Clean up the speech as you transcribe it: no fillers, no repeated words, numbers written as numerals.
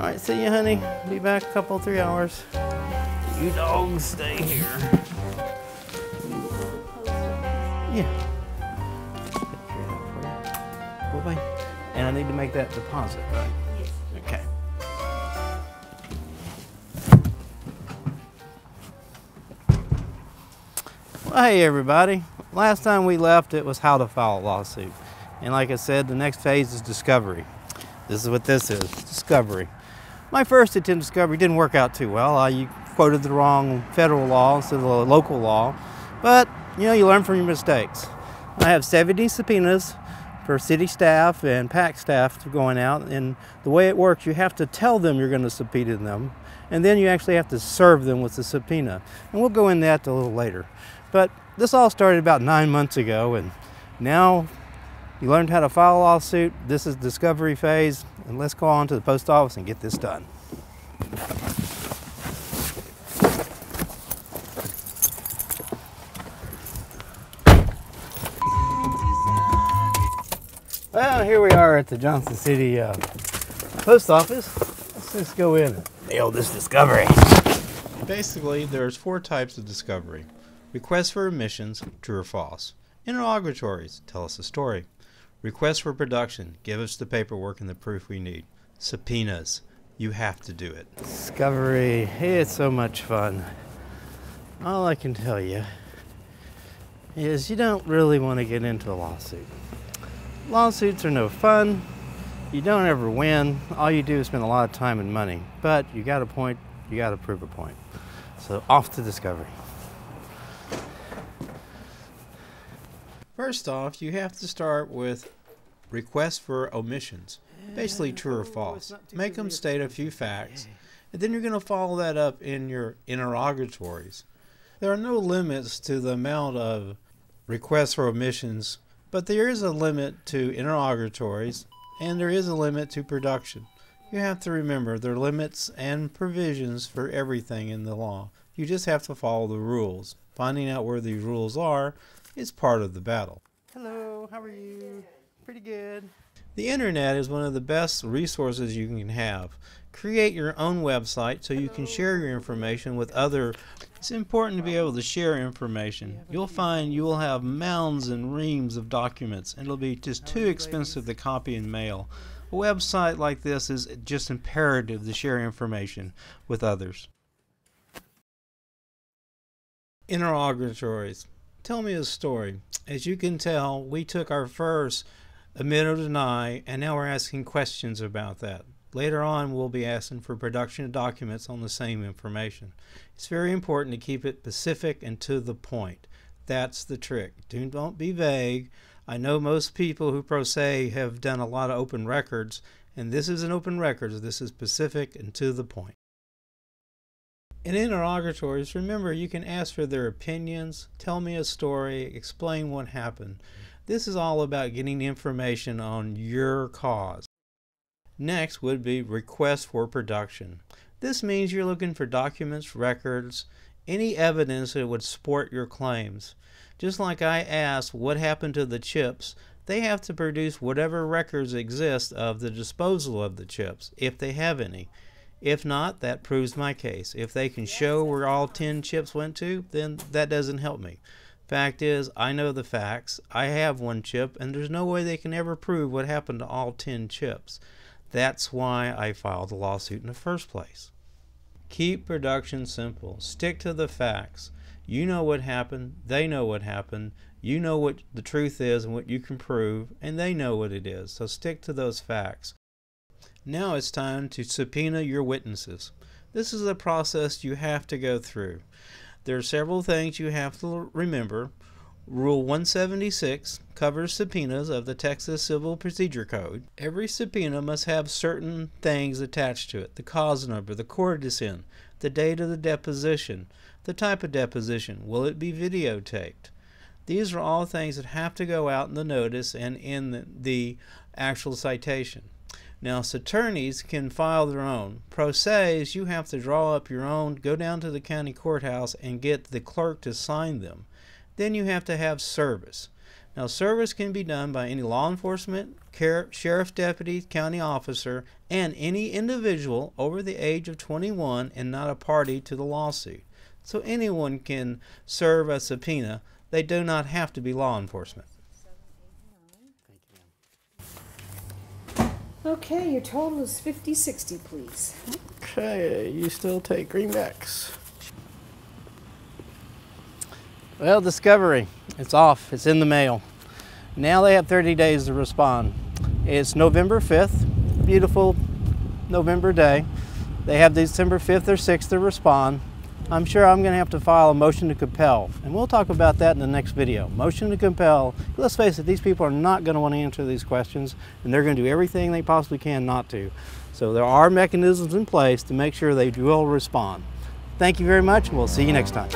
Alright, see you, honey. Be back a couple, 3 hours. You dogs stay here. Yeah. Bye-bye. And I need to make that deposit, right? Yes. Okay. Well, hey everybody. Last time we left, it was how to file a lawsuit. And like I said, the next phase is discovery. This is what this is, discovery. My first attempt at discovery didn't work out too well. I quoted the wrong federal law instead of the local law. But, you know, you learn from your mistakes. I have 70 subpoenas for city staff and PACT staff going out, and the way it works, you have to tell them you're going to subpoena them, and then you actually have to serve them with the subpoena. And we'll go into that a little later. But this all started about 9 months ago, and now you learned how to file a lawsuit. This is discovery phase, and let's go on to the post office and get this done. Well, here we are at the Johnson City post office. Let's just go in and nail this discovery. Basically, there's 4 types of discovery. Requests for admissions, true or false. Interrogatories, tell us a story. Requests for production, give us the paperwork and the proof we need. Subpoenas, you have to do it. Discovery, hey, it's so much fun. All I can tell you is you don't really want to get into a lawsuit. Lawsuits are no fun. You don't ever win. All you do is spend a lot of time and money. But you got a point, you got to prove a point. So off to discovery. First off, you have to start with requests for omissions. Basically true or false. Make them state a few facts, and then you're going to follow that up in your interrogatories. There are no limits to the amount of requests for omissions, but there is a limit to interrogatories, and there is a limit to production. You have to remember there are limits and provisions for everything in the law. You just have to follow the rules. Finding out where these rules are is part of the battle. Hello, how are you? Pretty good. The internet is one of the best resources you can have. Create your own website so you can share your information with others. It's important to be able to share information. You'll find you will have mounds and reams of documents, and it'll be just too expensive to copy and mail. A website like this is just imperative to share information with others. Interrogatories. Tell me a story. As you can tell, we took our first admit or deny, and now we're asking questions about that. Later on, we'll be asking for production of documents on the same information. It's very important to keep it specific and to the point. That's the trick. Don't be vague. I know most people who pro se have done a lot of open records, and this is an open record. This is specific and to the point. In interrogatories, remember, you can ask for their opinions, tell me a story, explain what happened. This is all about getting information on your cause. Next would be request for production. This means you're looking for documents, records, any evidence that would support your claims. Just like I asked what happened to the chips, they have to produce whatever records exist of the disposal of the chips, if they have any. If not, that proves my case. If they can show where all 10 chips went to, then that doesn't help me. Fact is, I know the facts. I have 1 chip, and there's no way they can ever prove what happened to all 10 chips. That's why I filed the lawsuit in the first place. Keep production simple. Stick to the facts. You know what happened. They know what happened. You know what the truth is and what you can prove, and they know what it is. So stick to those facts. Now it's time to subpoena your witnesses. This is a process you have to go through. There are several things you have to remember. Rule 176 covers subpoenas of the Texas Civil Procedure Code. Every subpoena must have certain things attached to it. The cause number, the court it's in, the date of the deposition, the type of deposition, will it be videotaped? These are all things that have to go out in the notice and in the actual citation. Now, attorneys can file their own. Pro se's, you have to draw up your own, go down to the county courthouse and get the clerk to sign them. Then you have to have service. Now, service can be done by any law enforcement, sheriff deputy, county officer, and any individual over the age of 21 and not a party to the lawsuit. So anyone can serve a subpoena. They do not have to be law enforcement. Okay, your total is 50/60, please. Okay, you still take greenbacks. Well, discovery, it's off, it's in the mail. Now they have 30 days to respond. It's November 5th, beautiful November day. They have December 5th or 6th to respond. I'm sure I'm going to have to file a motion to compel, and we'll talk about that in the next video. Motion to compel. Let's face it, these people are not going to want to answer these questions, and they're going to do everything they possibly can not to. So there are mechanisms in place to make sure they will respond. Thank you very much, and we'll see you next time.